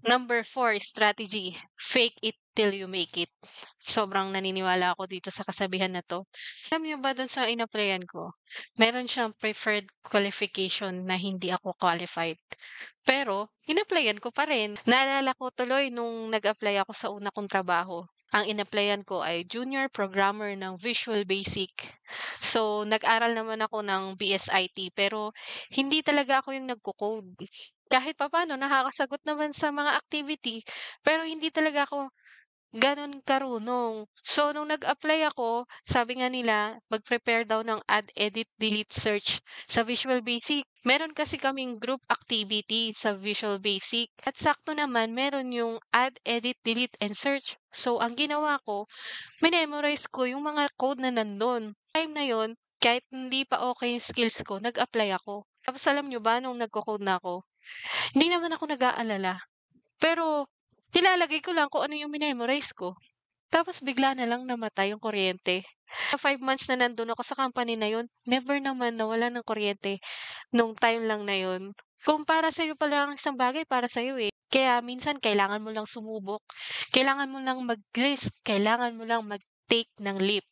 Number 4 strategy, fake it till you make it. Sobrang naniniwala ako dito sa kasabihan na 'to. Alam niyo ba dun sa in-applyan ko, meron siyang preferred qualification na hindi ako qualified. Pero in-applyan ko pa rin. Naalala ko tuloy nung nag-apply ako sa una kong trabaho, ang in-applyan ko ay junior programmer ng Visual Basic. So, nag-aral naman ako ng BSIT pero hindi talaga ako yung nagko-code. Kahit papaano nakakasagot naman sa mga activity, pero hindi talaga ako gano'n karunong. So, nung nag-apply ako, sabi nga nila mag-prepare daw ng add, edit, delete, search sa Visual Basic. Meron kasi kaming group activity sa Visual Basic at sakto naman meron yung add, edit, delete, and search. So, ang ginawa ko, minemorize ko yung mga code na nandun. Time na yon kahit hindi pa okay yung skills ko, nag-apply ako. Tapos alam nyo ba nung nagko-code na ako, hindi naman ako nag-aalala, pero nilalagay ko lang kung ano yung minemorize ko. Tapos bigla na lang namatay yung kuryente. Sa 5 months na nandun ako sa company na yun, never naman nawalan ng kuryente nung time lang na yun. Kung para sa'yo pala ang isang bagay, para sa'yo eh. Kaya minsan kailangan mo lang sumubok, kailangan mo lang mag-risk, kailangan mo lang mag-take ng leap.